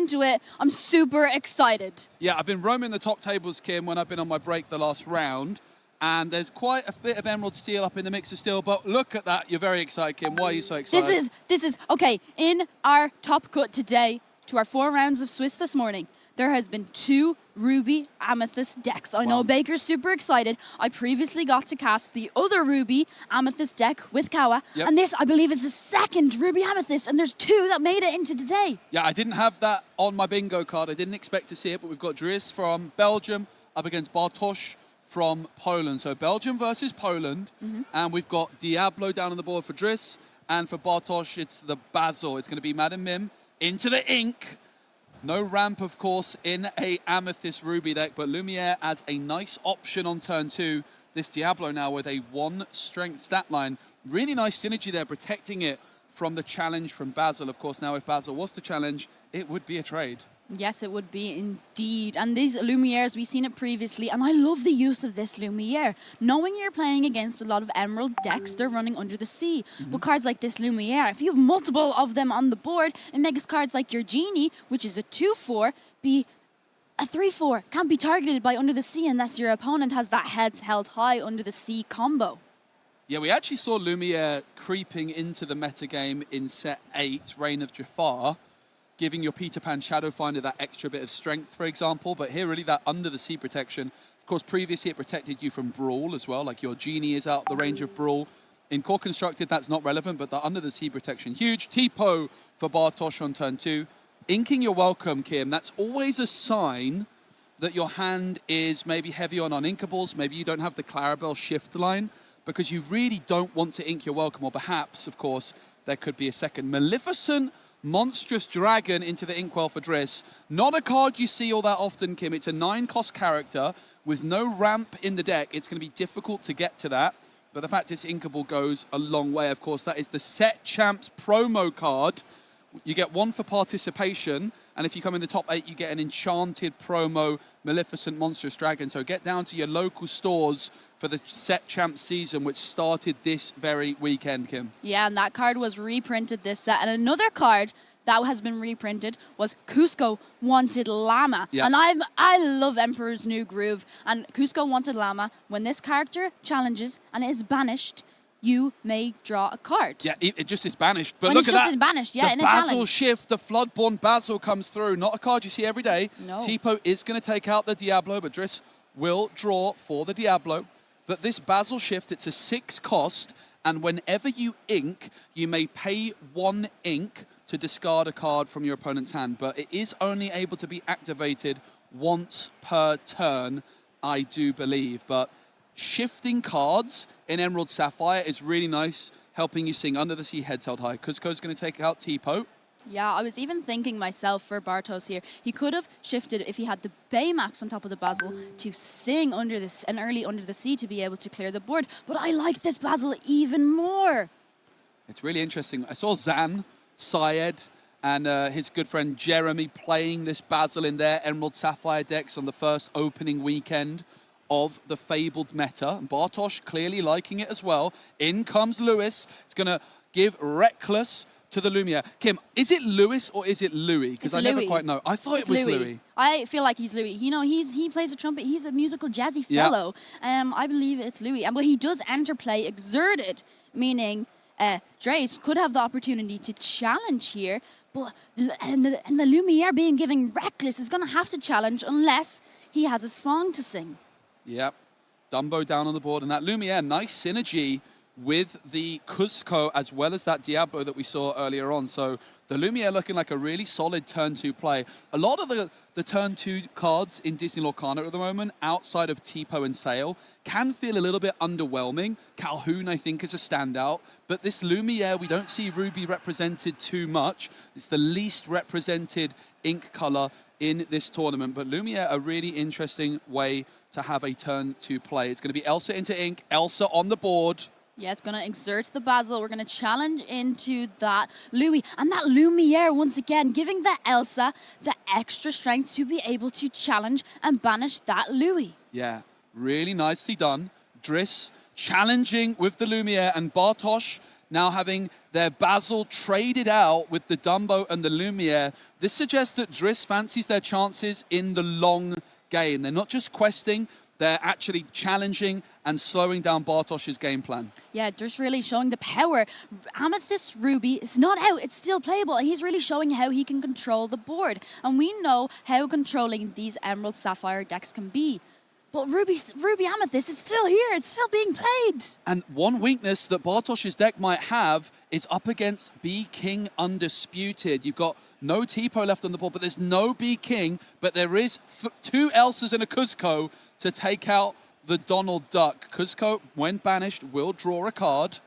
into it. I'm super excited. Yeah, I've been roaming the top tables, Kim, when I've been on my break the last round. And there's quite a bit of Emerald Steel up in the mixer still. But look at that. You're very excited, Kim. Why are you so excited? This is, okay, in our top cut today, to our 4 rounds of Swiss this morning, there has been 2 Ruby Amethyst decks. I know Baker's super excited. I previously got to cast the other Ruby Amethyst deck with Kawa. Yep. And this, I believe, is the second Ruby Amethyst. And there's 2 that made it into today. Yeah, I didn't have that on my bingo card. I didn't expect to see it. But we've got Dries from Belgium up against Bartosz from Poland. So Belgium versus Poland. And we've got Diablo down on the board for Dries. And for Bartosz, it's the Basil. It's going to be Madam Mim into the ink. No ramp, of course, in a Amethyst Ruby deck, but Lumiere as a nice option on turn 2. This Diablo now with a 1 strength stat line. Really nice synergy there, protecting it from the challenge from Basil. Of course, now if Basil was to challenge, it would be a trade. Yes, it would be indeed. And these Lumieres, we've seen it previously, and I love the use of this Lumiere. Knowing you're playing against a lot of Emerald decks, they're running under the sea. With cards like this Lumiere, if you have multiple of them on the board, it makes cards like your Genie, which is a 2/4, be a 3/4. Can't be targeted by Under the Sea unless your opponent has that heads held high Under the Sea combo. Yeah, we actually saw Lumiere creeping into the metagame in set 8, Reign of Jafar, giving your Peter Pan Shadowfinder that extra bit of strength, for example. But here, really, that under the sea protection. Of course, previously it protected you from Brawl as well, like your Genie is out the range of Brawl. In Core Constructed, that's not relevant, but the under the sea protection, huge. Tipo for Bartosz on turn 2. Inking your welcome, Kim, that's always a sign that your hand is maybe heavy on uninkables. Maybe you don't have the Clarabelle shift line, because you really don't want to ink your welcome. Or perhaps, of course, there could be a second Maleficent Monstrous Dragon into the Inkwell for Driss. Not a card you see all that often, Kim. It's a 9-cost character with no ramp in the deck. It's going to be difficult to get to that. But the fact it's inkable goes a long way. Of course, that is the Set Champs promo card. You get 1 for participation. And if you come in the top 8, you get an enchanted promo Maleficent Monstrous Dragon. So get down to your local stores for the Set Champs season, which started this very weekend, Kim. Yeah, and that card was reprinted this set. And another card that has been reprinted was Cusco Wanted Llama. Yeah. And I love Emperor's New Groove. And Cusco Wanted Llama, when this character challenges and is banished, you may draw a card. Yeah, it just is banished. But when look at that. It's just banished, yeah, the in a Basil challenge. shift, the Floodborn Basil comes through. Not a card you see every day. No. Tipo is going to take out the Diablo, but Driss will draw for the Diablo. But this Basil shift, it's a 6 cost, and whenever you ink, you may pay 1 ink to discard a card from your opponent's hand. But it is only able to be activated once per turn, I do believe. But shifting cards in Emerald Sapphire is really nice, helping you sing Under the Sea Heads Held High. Cusco's going to take out Tipo. Yeah, I was even thinking myself for Bartosz here. He could have shifted if he had the Baymax on top of the Basil to sing under this and early Under the Sea to be able to clear the board. But I like this Basil even more. It's really interesting. I saw Zan, Syed, and his good friend Jeremy playing this Basil in their Emerald Sapphire decks on the first opening weekend of the Fabled meta. And Bartosz clearly liking it as well. In comes Lewis. It's going to give Reckless to the Lumiere. Kim, is it Lewis or is it Louis? Because I never quite know. I thought it was Louis. I feel like he's Louis. You know, he plays a trumpet. He's a musical jazzy fellow. I believe it's Louis. But he does enter play exerted, meaning Dries could have the opportunity to challenge here. But and the Lumiere being given Reckless is going to have to challenge unless he has a song to sing. Yep. Dumbo down on the board. And that Lumiere, nice synergy with the Cusco as well as that Diablo that we saw earlier on. So the Lumiere looking like a really solid turn 2 play. A lot of the turn 2 cards in Disney Lorcana at the moment, outside of Tipo and Sail, can feel a little bit underwhelming. Calhoun, I think, is a standout. But this Lumiere, we don't see Ruby represented too much. It's the least represented ink color in this tournament. But Lumiere, a really interesting way to have a turn 2 play. It's going to be Elsa into ink, Elsa on the board. Yeah, it's going to exert the Basil. We're going to challenge into that Louis. And that Lumiere, once again, giving the Elsa the extra strength to be able to challenge and banish that Louis. Yeah, really nicely done. Driss challenging with the Lumiere, and Bartosz now having their Basil traded out with the Dumbo and the Lumiere. This suggests that Driss fancies their chances in the long game. They're not just questing, they're actually challenging and slowing down Bartosz's game plan. Yeah, just really showing the power. Amethyst Ruby is not out, it's still playable, and he's really showing how he can control the board. And we know how controlling these Emerald Sapphire decks can be. But Ruby Amethyst is still here, it's still being played. And one weakness that Bartosz's deck might have is up against B-King Undisputed. You've got no Tipo left on the board, but there's no B-King, but there is 2 Elsas and a Kuzco to take out the Donald Duck. Kuzco, when banished, will draw a card.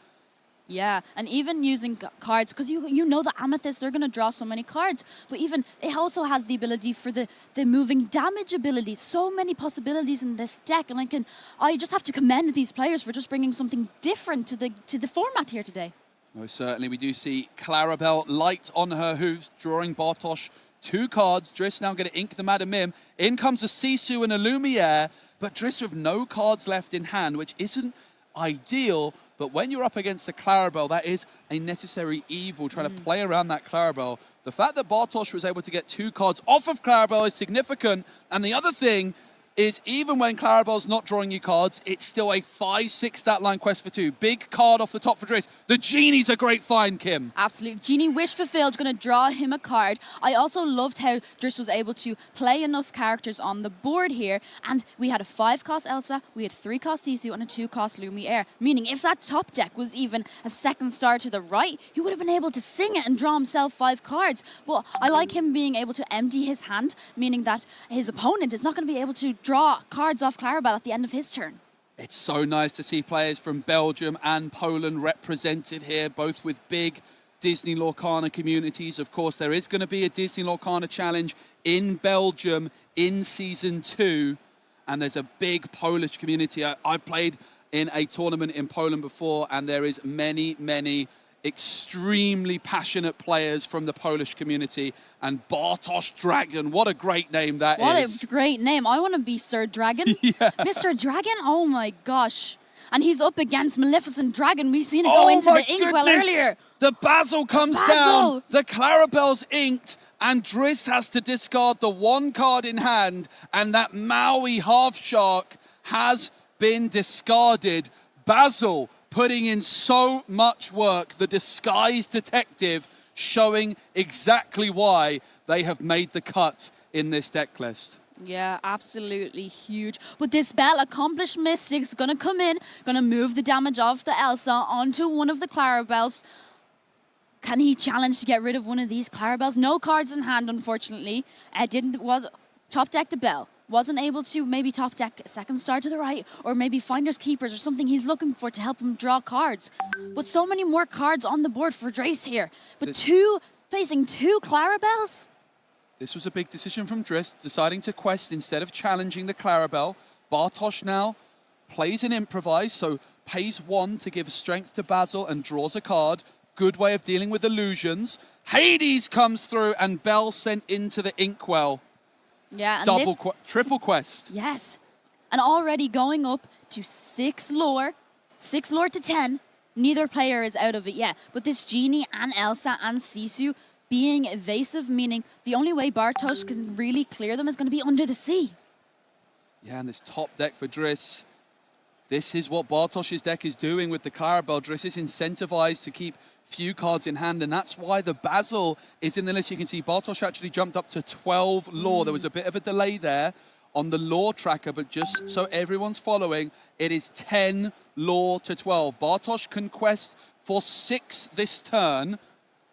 Yeah, and even using cards, because you know the Amethyst, they're going to draw so many cards, but even it also has the ability for the moving damage ability. So many possibilities in this deck, and I just have to commend these players for just bringing something different to the format here today. Most certainly, we do see Clarabelle light on her hooves, drawing Bartosz 2 cards. Driss now going to ink the Madam Mim. In comes a Sisu and a Lumiere, but Driss with no cards left in hand, which isn't ideal. But when you're up against a Clarabelle, that is a necessary evil, trying to play around that Clarabelle. The fact that Bartosz was able to get 2 cards off of Clarabelle is significant. And the other thing is, even when Clarabelle's not drawing you cards, it's still a 5-6 stat line quest for 2. Big card off the top for Driss. The Genie's a great find, Kim. Absolutely. Genie wish fulfilled, going to draw him a card. I also loved how Driss was able to play enough characters on the board here. And we had a 5-cost Elsa, we had 3-cost Sisu, and a 2-cost Lumiere. Meaning if that top deck was even a second star to the right, he would have been able to sing it and draw himself 5 cards. But I like him being able to empty his hand, meaning that his opponent is not going to be able to draw cards off Clarabelle at the end of his turn. It's so nice to see players from Belgium and Poland represented here, both with big Disney Lorcana communities. Of course, there is going to be a Disney Lorcana challenge in Belgium in Season 2, and there's a big Polish community. I played in a tournament in Poland before, and there is many extremely passionate players from the Polish community. And Bartosz Dragon, what a great name that is. What a great name. I want to be Sir Dragon. Yeah. Mr. Dragon? Oh my gosh. And he's up against Maleficent Dragon. We've seen it go into the inkwell earlier. The Basil comes down. The Clarabelle's inked, and Driss has to discard the 1 card in hand, and that Maui half shark has been discarded. Basil putting in so much work, the disguised detective showing exactly why they have made the cut in this deck list. Yeah, absolutely huge. But this Belle Accomplished Mystic's going to come in, going to move the damage off the Elsa onto one of the Clarabelles. Can he challenge to get rid of one of these Clarabelles? No cards in hand, unfortunately. Was top deck to Belle. Wasn't able to maybe top deck a second star to the right, or maybe Finders Keepers or something he's looking for to help him draw cards. But so many more cards on the board for Driss here. But facing 2 Clarabelles? This was a big decision from Driss, deciding to quest instead of challenging the Clarabelle. Bartosz now plays an improvise, so pays 1 to give strength to Basil and draws a card. Good way of dealing with illusions. Hades comes through, and Belle sent into the inkwell. Yeah, and triple quest. Yes. And already going up to 6 lore to 10. Neither player is out of it yet. But this Genie and Elsa and Sisu being evasive, meaning the only way Bartosz can really clear them is going to be under the sea. Yeah, and this top deck for Driss. This is what Bartosz's deck is doing with the Clarabelle. Driss is incentivized to keep few cards in hand, and that's why the Basil is in the list. You can see Bartosz actually jumped up to 12 lore. There was a bit of a delay there on the lore tracker, but just so everyone's following, it is 10 lore to 12. Bartosz can quest for 6 this turn,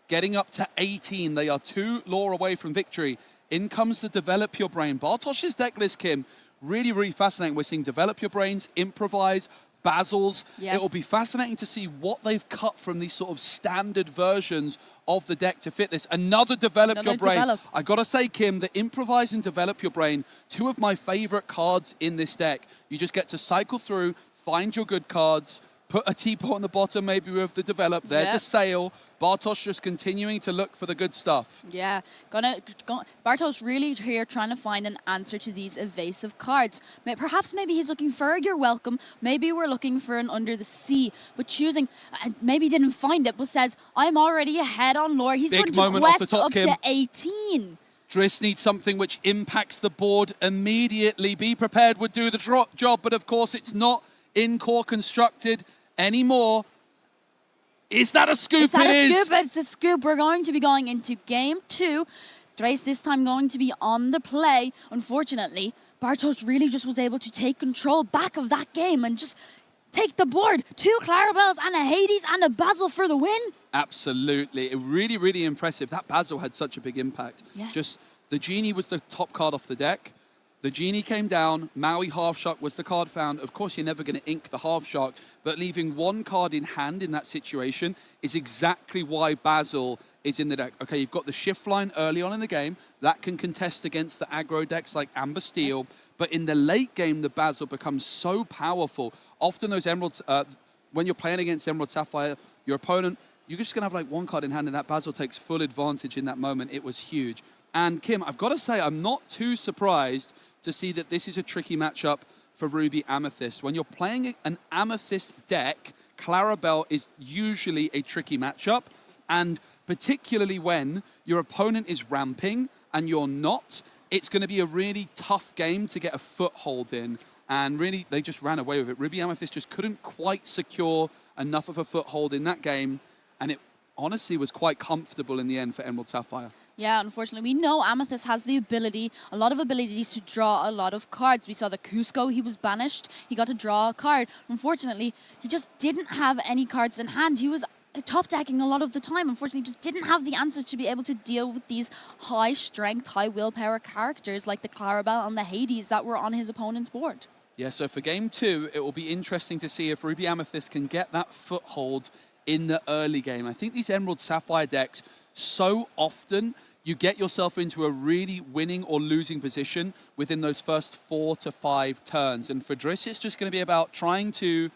getting up to 18. They are 2 lore away from victory. In comes the Develop Your Brain. Bartosz's deck list, Kim, really fascinating. We're seeing Develop Your Brains, Improvise, Basils. Yes. It will be fascinating to see what they've cut from these sort of standard versions of the deck to fit this. Another Develop Your Brain. I gotta say, Kim, the Improvise and Develop Your Brain, 2 of my favorite cards in this deck. You just get to cycle through, find your good cards, put a T-pot on the bottom, maybe with the develop. There's Yep. a sail. Bartosz just continuing to look for the good stuff. Yeah, Bartosz really here trying to find an answer to these evasive cards. Perhaps maybe he's looking for You're Welcome. Maybe we're looking for an Under the Sea. But choosing, maybe didn't find it, but says, I'm already ahead on lore. He's Big going to moment off the quest top, up Kim. to 18. Driss needs something which impacts the board immediately. Be Prepared would do the job, but of course it's not in core constructed anymore. Is that a scoop? Is that It a is. scoop? It's a scoop. We're going to be going into game 2. Drace this time going to be on the play. Unfortunately, Bartosz really just was able to take control back of that game and just take the board. 2 Clarabelles and a Hades and a Basil for the win. Absolutely. Really, really impressive. That Basil had such a big impact. Yes. Just the Genie was the top card off the deck. The Genie came down. Maui Half Shark was the card found. Of course, you're never going to ink the Half Shark, but leaving 1 card in hand in that situation is exactly why Basil is in the deck. Okay, you've got the shift line early on in the game. That can contest against the aggro decks like Amber Steel. But in the late game, the Basil becomes so powerful. Often those Emeralds, when you're playing against Emerald Sapphire, your opponent, you're just going to have like 1 card in hand, and that Basil takes full advantage in that moment. It was huge. And Kim, I've got to say, I'm not too surprised to see that this is a tricky matchup for Ruby Amethyst. When you're playing an Amethyst deck, Clarabelle is usually a tricky matchup, and particularly when your opponent is ramping and you're not, it's going to be a really tough game to get a foothold in. And really, they just ran away with it. Ruby Amethyst just couldn't quite secure enough of a foothold in that game, and it honestly was quite comfortable in the end for Emerald Sapphire. Yeah, unfortunately, we know Amethyst has the ability, a lot of abilities to draw a lot of cards. We saw the Cusco, he was banished, he got to draw a card. Unfortunately, he just didn't have any cards in hand. He was top decking a lot of the time. Unfortunately, just didn't have the answers to be able to deal with these high strength, high willpower characters like the Clarabelle and the Hades that were on his opponent's board. Yeah, so for game 2, it will be interesting to see if Ruby Amethyst can get that foothold in the early game. I think these Emerald Sapphire decks, so often you get yourself into a really winning or losing position within those first 4 to 5 turns. And for Driss, it's just going to be about trying to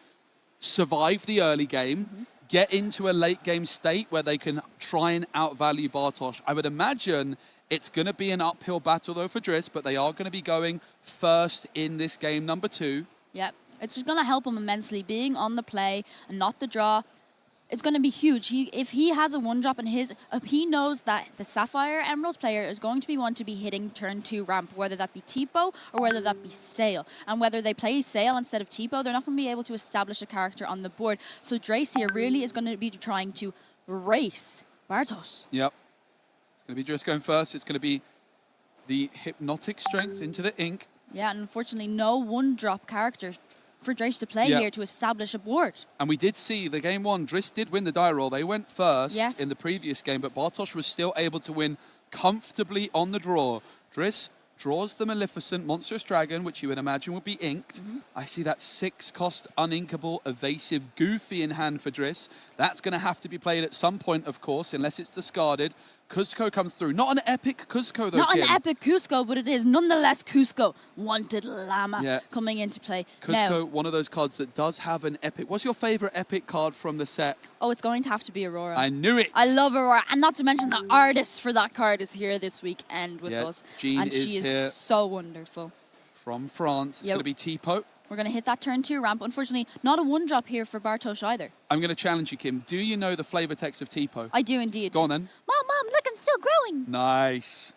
survive the early game, get into a late game state where they can try and outvalue Bartosz. I would imagine it's going to be an uphill battle though for Driss, but they are going to be going first in this game number 2. Yep, it's just going to help him immensely. Being on the play and not the draw, it's going to be huge. If he has a 1-drop in his, he knows that the Sapphire Emeralds player is going to be one to be hitting turn 2 ramp, whether that be Tipo or whether that be Sail. And whether they play Sail instead of Tipo, they're not going to be able to establish a character on the board. So Drace here really is going to be trying to race Bartosz. Yep. It's going to be Driss going first. It's going to be the Hypnotic Strength into the ink. Yeah, and unfortunately no 1-drop character for Drace to play here to establish a board. And we did see the game 1, Driss did win the die roll. They went first Yes. in the previous game, but Bartosz was still able to win comfortably on the draw. Driss draws the Maleficent Monstrous Dragon, which you would imagine would be inked. I see that 6-cost uninkable evasive Goofy in hand for Driss. That's going to have to be played at some point, of course, unless it's discarded. Cusco comes through. Not an epic Cusco, though, Not Kim. an epic Cusco, but it is nonetheless Cusco. Wanted Llama coming into play. Cusco, Now, one of those cards that does have an epic. What's your favorite epic card from the set? oh, it's going to have to be Aurora. I knew it. I love Aurora. And not to mention the artist for that card is here this weekend with us. Jean and she is here so wonderful. from France. It's Yep. going to be Tipo. We're going to hit that turn 2 ramp. Unfortunately, not a 1-drop here for Bartosz either. I'm going to challenge you, Kim. Do you know the flavor text of Tipo? I do indeed. Go on then. Mom, look, I'm still growing. Nice.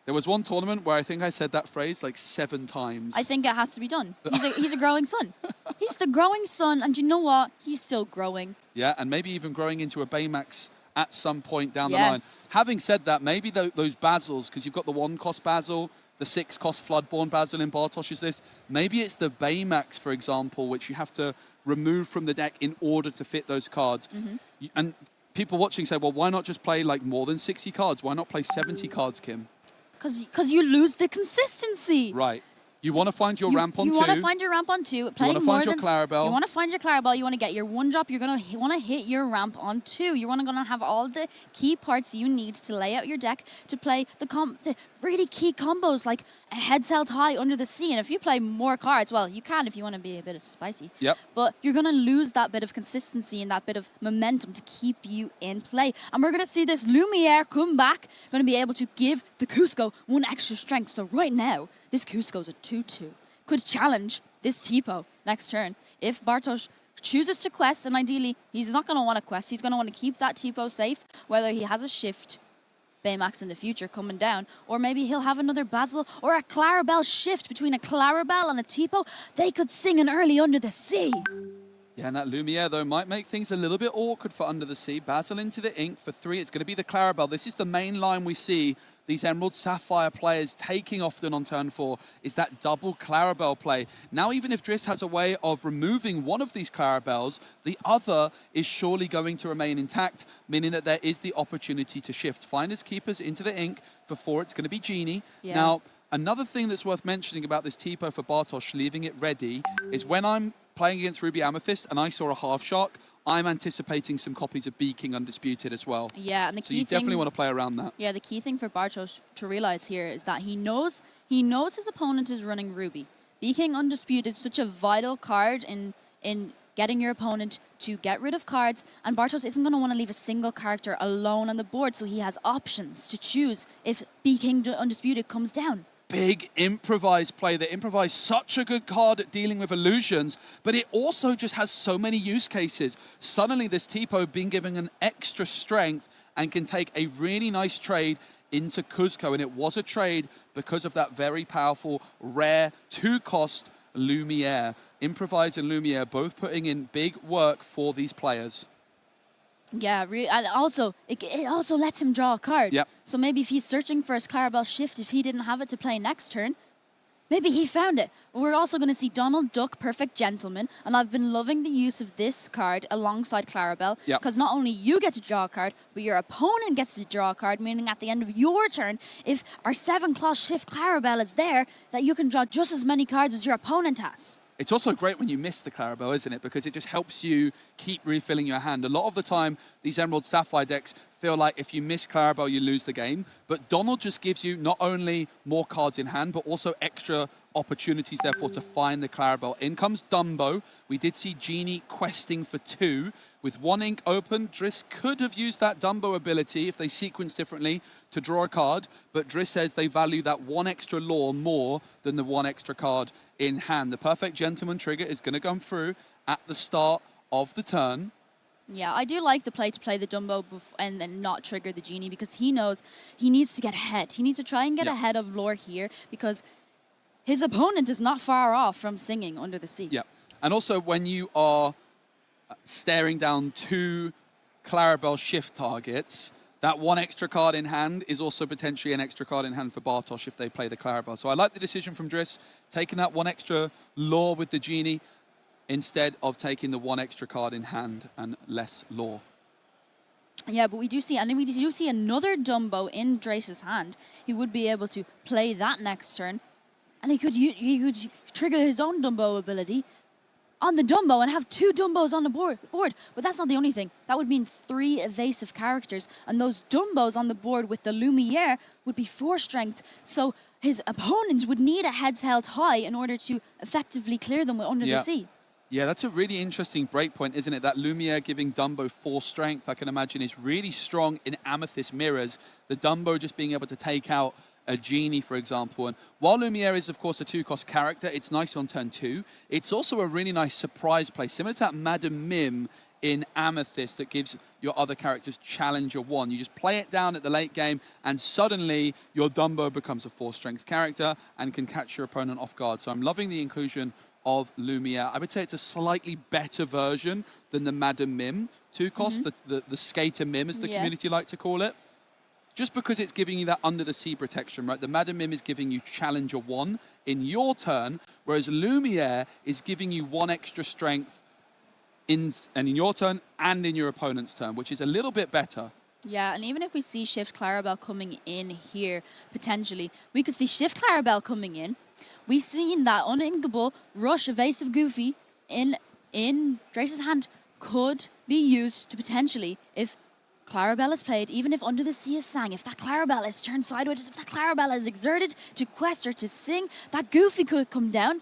There was one tournament where I think I said that phrase like 7 times. I think it has to be done. He's a growing son. He's the growing son, and you know what? He's still growing. Yeah, and maybe even growing into a Baymax at some point down the Yes. line. Having said that, maybe those Basils, because you've got the 1-cost Basil, the 6-cost Floodborn Basil in Bartosz's list, maybe it's the Baymax, for example, which you have to remove from the deck in order to fit those cards. And people watching say, well, why not just play like more than 60 cards? Why not play 70 cards, Kim? Because you lose the consistency. Right. You want to find your ramp on 2. You want to find your ramp on 2. Playing wanna more find your than Clarabelle. You want to find your Clarabelle. You want to get your 1-drop. You're going to want to hit your ramp on 2. You're going to have all the key parts you need to lay out your deck to play the really key combos like a heads held high under the sea. And if you play more cards, well, you can if you want to be a bit spicy. Yep. But you're going to lose that bit of consistency and that bit of momentum to keep you in play. And we're going to see this Lumiere come back, going to be able to give the Cusco 1 extra strength. So right now, this Cusco's a 2-2. Could challenge this Tipo next turn. If Bartosz chooses to quest, and ideally, he's not going to want to quest, he's going to want to keep that Tipo safe, whether he has a shift Baymax in the future coming down, or maybe he'll have another Basil or a Clarabelle shift between a Clarabelle and a Tipo. They could sing an early Under the Sea. Yeah, and that Lumiere, though, might make things a little bit awkward for Under the Sea. Basil into the ink for 3. It's going to be the Clarabelle. This is the main line we see these Emerald Sapphire players taking often on turn 4, is that double Clarabelle play. Now, even if Driss has a way of removing one of these Clarabelles, the other is surely going to remain intact, meaning that there is the opportunity to shift. Finders Keepers into the ink. For 4, it's going to be Genie. Yeah. Now, another thing that's worth mentioning about this Tipo for Bartosz, leaving it ready, is when I'm playing against Ruby Amethyst and I saw a Half Shark, I'm anticipating some copies of Beaking Undisputed as well. Yeah, and the So key you thing, definitely want to play around that. Yeah, the key thing for Bartosz to realize here is that he knows his opponent is running Ruby. Beaking Undisputed is such a vital card in getting your opponent to get rid of cards, and Bartosz isn't going to want to leave a single character alone on the board, so he has options to choose if Beaking Undisputed comes down. Big improvise play. The improvise, such a good card at dealing with illusions, but it also just has so many use cases. Suddenly this Tipo being given an extra strength and can take a really nice trade into Cusco, and it was a trade because of that very powerful, rare 2-cost Lumiere. Improvise and Lumiere both putting in big work for these players. Yeah, and also, it also lets him draw a card. Yep. So maybe if he's searching for his Clarabelle shift, if he didn't have it to play next turn, maybe he found it. We're also going to see Donald Duck, Perfect Gentleman, and I've been loving the use of this card alongside Clarabelle, because not only you get to draw a card, but your opponent gets to draw a card, meaning at the end of your turn, if our 7-claw shift Clarabelle is there, that you can draw just as many cards as your opponent has. It's also great when you miss the Clarabelle, isn't it? Because it just helps you keep refilling your hand. A lot of the time, these Emerald Sapphire decks feel like if you miss Clarabelle, you lose the game. But Donald just gives you not only more cards in hand, but also extra opportunities, therefore, to find the Clarabelle. In comes Dumbo. We did see Genie questing for 2. With 1 ink open, Driss could have used that Dumbo ability if they sequence differently to draw a card, but Driss says they value that 1 extra lore more than the 1 extra card in hand. The Perfect Gentleman trigger is going to come through at the start of the turn. Yeah, I do like the play to play the Dumbo and then not trigger the Genie, because he knows he needs to get ahead. He needs to try and get ahead of lore here, because his opponent is not far off from singing Under the Sea. Yeah, and also when you are staring down 2 Clarabelle shift targets, that 1 extra card in hand is also potentially an extra card in hand for Bartosz if they play the Clarabelle. So I like the decision from Driss, taking that 1 extra lore with the Genie instead of taking the 1 extra card in hand and less lore. Yeah, but we do see another Dumbo in Driss's hand. He would be able to play that next turn, and he could trigger his own Dumbo ability on the Dumbo and have 2 Dumbos on the board. But that's not the only thing. That would mean 3 evasive characters, and those Dumbos on the board with the Lumiere would be 4 strength. So his opponent would need a heads held high in order to effectively clear them Under the Sea. Yeah, that's a really interesting breakpoint, isn't it? That Lumiere giving Dumbo 4 strength, I can imagine, is really strong in Amethyst mirrors. The Dumbo just being able to take out a Genie, for example. And while Lumiere is, of course, a 2-cost character, it's nice on turn 2. It's also a really nice surprise play, similar to that Madam Mim in Amethyst that gives your other characters Challenger 1. You just play it down at the late game, and suddenly your Dumbo becomes a 4-strength character and can catch your opponent off guard. So I'm loving the inclusion of Lumiere. I would say it's a slightly better version than the Madam Mim 2-cost, the Skater Mim, as the community like to call it. Just because it's giving you that Under the Sea protection, right? The Madam Mim is giving you Challenger 1 in your turn, whereas Lumiere is giving you 1 extra strength in your turn and in your opponent's turn, which is a little bit better. Yeah, and even if we see Shift Clarabelle coming in here, potentially, we could see Shift Clarabelle coming in. We've seen that uninkable rush evasive Goofy in Drace's hand could be used to potentially, if Clarabelle is played, even if Under the Sea is sang, if that Clarabelle is turned sideways, if that Clarabelle is exerted to quest or to sing, that Goofy could come down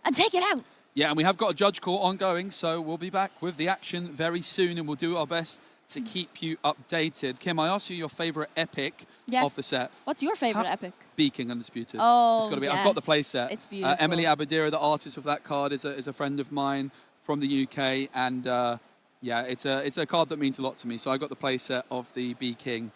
and take it out. Yeah, and we have got a judge call ongoing, so we'll be back with the action very soon, and we'll do our best to keep you updated. Kim, I asked you your favourite epic of the set. What's your favourite epic? Bee King Undisputed. Oh, it's got to be. yes. I've got the play set. It's beautiful. Emily Abadira, the artist of that card, is a friend of mine from the UK, and yeah, it's a card that means a lot to me. So I got the play set of the Bee King.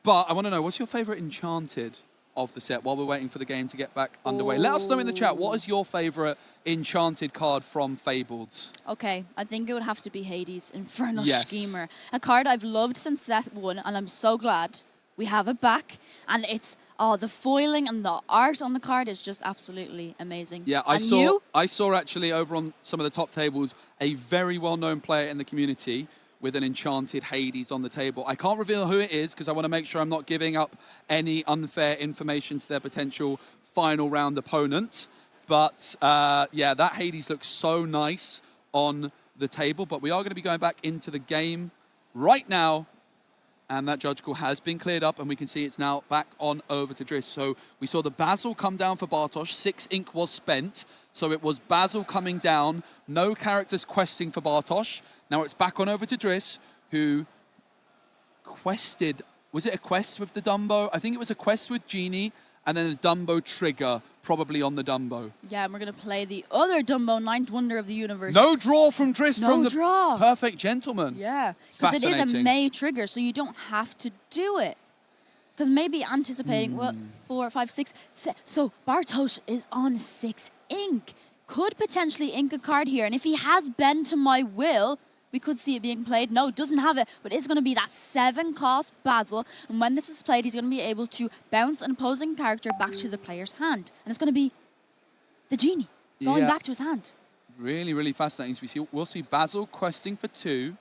But I want to know, what's your favourite enchanted of the set while we're waiting for the game to get back underway? Let us know in the chat, what is your favourite enchanted card from Fabled? Okay, I think it would have to be Hades, Infernal Schemer. A card I've loved since set 1, and I'm so glad we have it back. And it's, the foiling and the art on the card is just absolutely amazing. Yeah, I saw actually over on some of the top tables a very well-known player in the community with an enchanted Hades on the table. I can't reveal who it is because I want to make sure I'm not giving up any unfair information to their potential final round opponent. But yeah, that Hades looks so nice on the table. But we are going to be going back into the game right now. And that judge call has been cleared up, and we can see it's now back on over to Driss. So we saw the Basil come down for Bartosz. 6 ink was spent. So it was Basil coming down. No characters questing for Bartosz. Now it's back on over to Driss, who quested. Was it a quest with the Dumbo? I think it was a quest with Genie, and then a Dumbo trigger, probably on the Dumbo. Yeah, and we're going to play the other Dumbo, Ninth Wonder of the Universe. No draw from Driss from the draw. Perfect Gentleman. Yeah, because it is a May trigger, so you don't have to do it. Because maybe anticipating, 4, 5, 6. So Bartosz is on 6 ink. Could potentially ink a card here, and if he has Bend to My Will, we could see it being played. No, doesn't have it, but it's going to be that 7-cost Basil. And when this is played, he's going to be able to bounce an opposing character back to the player's hand. And it's going to be the Genie going back to his hand. Really, really fascinating. We'll see Basil questing for 2. So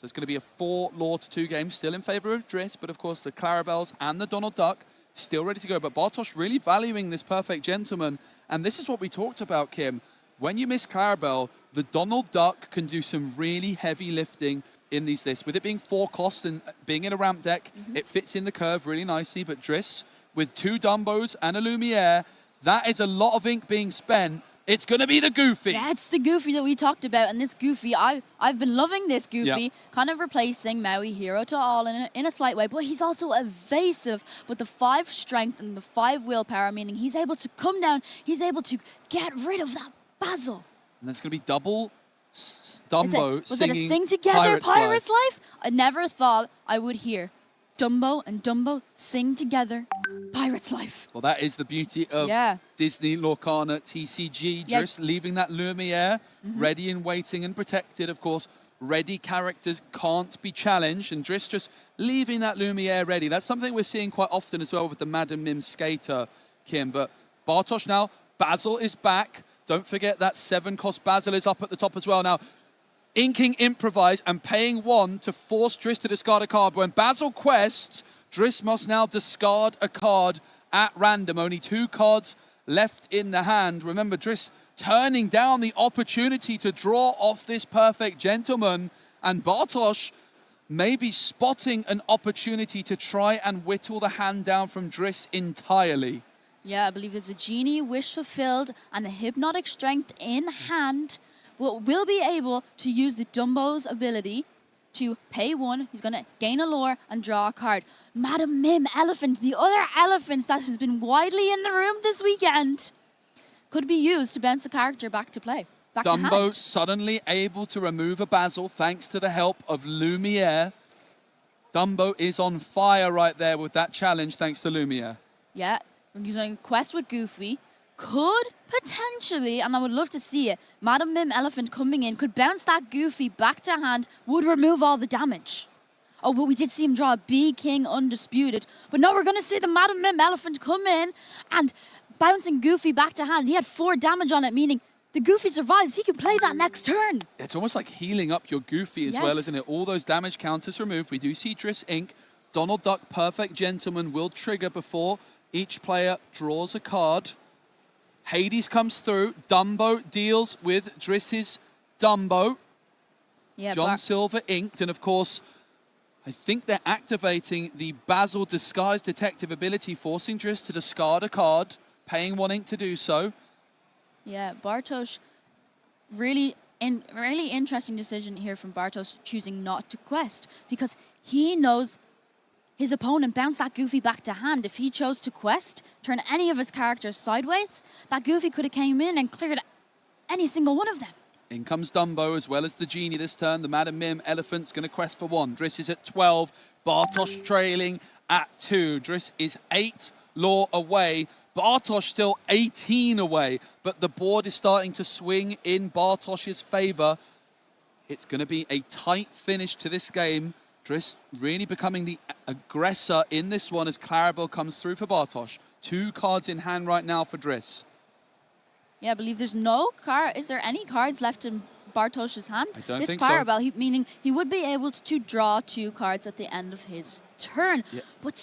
it's going to be a 4 Lord to 2 game, still in favour of Driss. But of course, the Clarabelles and the Donald Duck still ready to go. But Bartosz really valuing this Perfect Gentleman. And this is what we talked about, Kim. When you miss Clarabelle, the Donald Duck can do some really heavy lifting in these lists. With it being 4 cost and being in a ramp deck, it fits in the curve really nicely. But Driss, with 2 Dumbos and a Lumiere, that is a lot of ink being spent. It's going to be the Goofy. Yeah, it's the Goofy that we talked about. And this Goofy, I've been loving this Goofy, kind of replacing Maui Hero to All in a slight way. But he's also evasive with the 5 strength and the 5 willpower, meaning he's able to come down, he's able to get rid of that Basil. And that's going to be double Dumbo Was singing it a Sing Together Pirate's Life? I never thought I would hear Dumbo and Dumbo sing together Pirate's Life. Well, that is the beauty of Disney Lorcana TCG. Just leaving that Lumiere ready and waiting and protected. Of course, ready characters can't be challenged. And Driss just leaving that Lumiere ready. That's something we're seeing quite often as well with the Madam Mim skater, Kim. But Bartosz now, Basil is back. Don't forget that 7-cost Basil is up at the top as well. Now, inking Improvise and paying 1 to force Driss to discard a card. When Basil quests, Driss must now discard a card at random. Only 2 cards left in the hand. Remember, Driss turning down the opportunity to draw off this Perfect Gentleman. And Bartosz maybe spotting an opportunity to try and whittle the hand down from Driss entirely. Yeah, I believe there's a Genie, Wish Fulfilled, and a Hypnotic Strength in hand. Will be able to use the Dumbo's ability to pay 1. He's going to gain a lore and draw a card. Madam Mim, Elephant, the other elephant that has been widely in the room this weekend, could be used to bounce a character back to play. Dumbo suddenly able to remove a Basil thanks to the help of Lumiere. Dumbo is on fire right there with that challenge thanks to Lumiere. Yeah. He's on a quest with Goofy. Could potentially, and I would love to see it, Madam Mim Elephant coming in, could bounce that Goofy back to hand, would remove all the damage. Oh, but we did see him draw a Bee King Undisputed. But no, we're going to see the Madam Mim Elephant come in and bouncing Goofy back to hand. He had 4 damage on it, meaning the Goofy survives. He can play that next turn. It's almost like healing up your Goofy as well, isn't it? All those damage counters removed. We do see Driss ink. Donald Duck Perfect Gentleman will trigger before each player draws a card. Hades comes through. Dumbo deals with Driss's Dumbo. Yeah, John Silver inked, and of course, I think they're activating the Basil Disguise Detective ability, forcing Driss to discard a card, paying 1 ink to do so. Yeah, Bartosz, really interesting decision here from Bartosz choosing not to quest, because he knows his opponent bounced that Goofy back to hand. If he chose to quest, turn any of his characters sideways, that Goofy could have came in and cleared any single one of them. In comes Dumbo as well as the Genie this turn. The Madam Mim Elephant's going to quest for 1. Driss is at 12. Bartosz trailing at 2. Driss is 8 lore away. Bartosz still 18 away. But the board is starting to swing in Bartosz's favour. It's going to be a tight finish to this game. Driss really becoming the aggressor in this one as Clarabelle comes through for Bartosz. 2 cards in hand right now for Driss. Yeah, I believe there's no card. Is there any cards left in Bartosz's hand? I don't this think Clarabelle, so. Meaning he would be able to draw 2 cards at the end of his turn. Yeah. But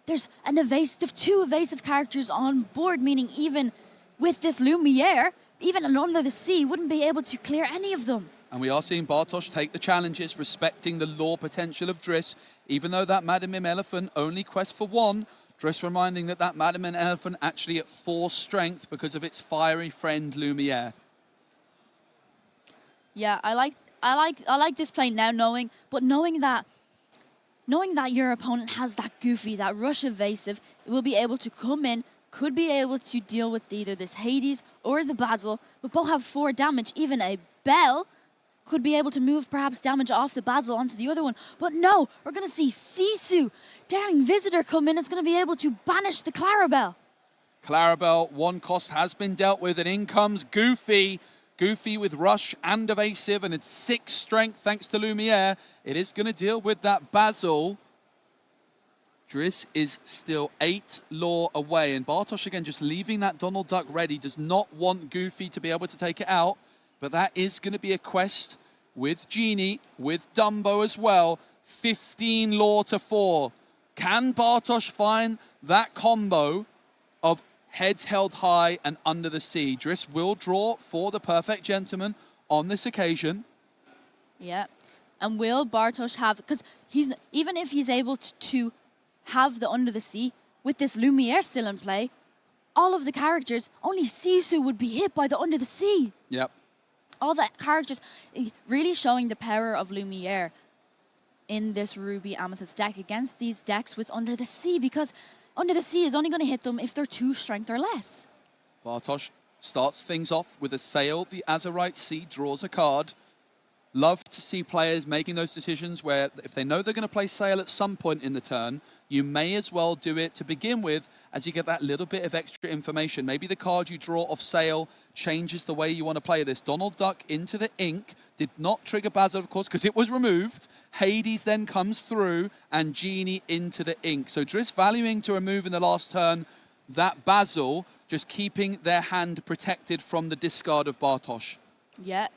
there's an 2 evasive characters on board, meaning even with this Lumiere, even Under the Sea wouldn't be able to clear any of them. And we are seeing Bartosz take the challenges, respecting the lore potential of Driss, even though that Madam Mim Elephant only quests for 1. Driss reminding that Madam Mim Elephant actually at 4 strength because of its fiery friend Lumiere. Yeah, I like this play now, knowing that your opponent has that Goofy, that rush evasive, it will be able to come in, could be able to deal with either this Hades or the Basil, but both have 4 damage. Even a Bell could be able to move perhaps damage off the Basil onto the other one. But no, we're going to see Sisu, Daring Visitor, come in. It's going to be able to banish the Clarabelle. Clarabelle, 1 cost has been dealt with, and in comes Goofy. Goofy with rush and evasive, and it's 6 strength thanks to Lumiere. It is going to deal with that Basil. Driss is still 8 lore away, and Bartosz again just leaving that Donald Duck ready. Does not want Goofy to be able to take it out. But that is going to be a quest with Genie, with Dumbo as well. 15 lore to 4. Can Bartosz find that combo of heads held high and Under the Sea? Driss will draw for the Perfect Gentleman on this occasion. Yeah. And will Bartosz have... Because even if he's able to have the Under the Sea, with this Lumiere still in play, all of the characters, only Sisu would be hit by the Under the Sea. Yep. All the characters really showing the power of Lumiere in this Ruby Amethyst deck against these decks with Under the Sea, because Under the Sea is only going to hit them if they're 2 strength or less. Bartosz starts things off with a Sail. The Azurite Sea draws a card. Love to see players making those decisions where if they know they're going to play Sail at some point in the turn, you may as well do it to begin with as you get that little bit of extra information. Maybe the card you draw off Sail changes the way you want to play this. Donald Duck into the ink. Did not trigger Basil, of course, because it was removed. Hades then comes through, and Genie into the ink. So Driss valuing to remove in the last turn that Basil, just keeping their hand protected from the discard of Bartosz. Yeah,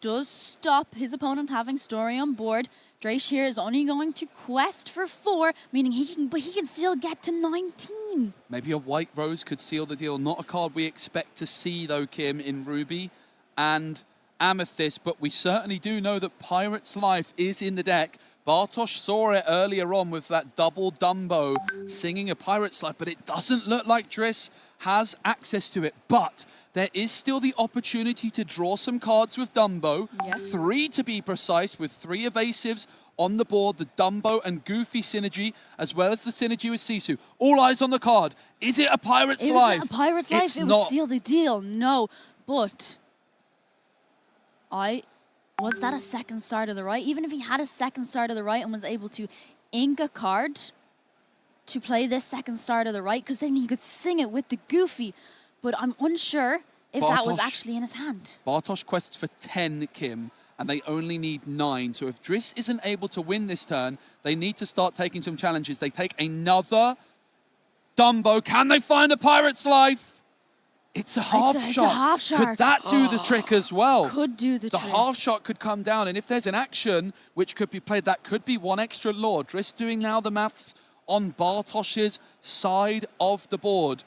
does stop his opponent having Story on board. Driss here is only going to quest for 4, meaning he can still get to 19. Maybe a White Rose could seal the deal. Not a card we expect to see, though, Kim, in Ruby and Amethyst, but we certainly do know that Pirate's Life is in the deck. Bartosz saw it earlier on with that double Dumbo singing a Pirate's Life, but it doesn't look like Driss has access to it. But there is still the opportunity to draw some cards with Dumbo. Yep. 3 to be precise, with 3 evasives on the board. The Dumbo and Goofy synergy, as well as the synergy with Sisu. All eyes on the card. Is it a Pirate's Life? Is it a Pirate's Life? It's It not. would seal the deal. No, but was that a second Star to the Right? Even if he had a second Star to the Right and was able to ink a card to play this second Star to the Right, because then he could sing it with the Goofy. But I'm unsure if that was actually in his hand. Bartosz quests for 10, Kim, and they only need 9. So if Driss isn't able to win this turn, they need to start taking some challenges. They take another Dumbo. Can they find a Pirate's Life? It's a half shot. It's a half shot. Could that do the trick as well? Could do the trick. The half shot could come down, and if there's an action which could be played, that could be 1 extra lore. Driss doing now the maths on Bartosz's side of the board.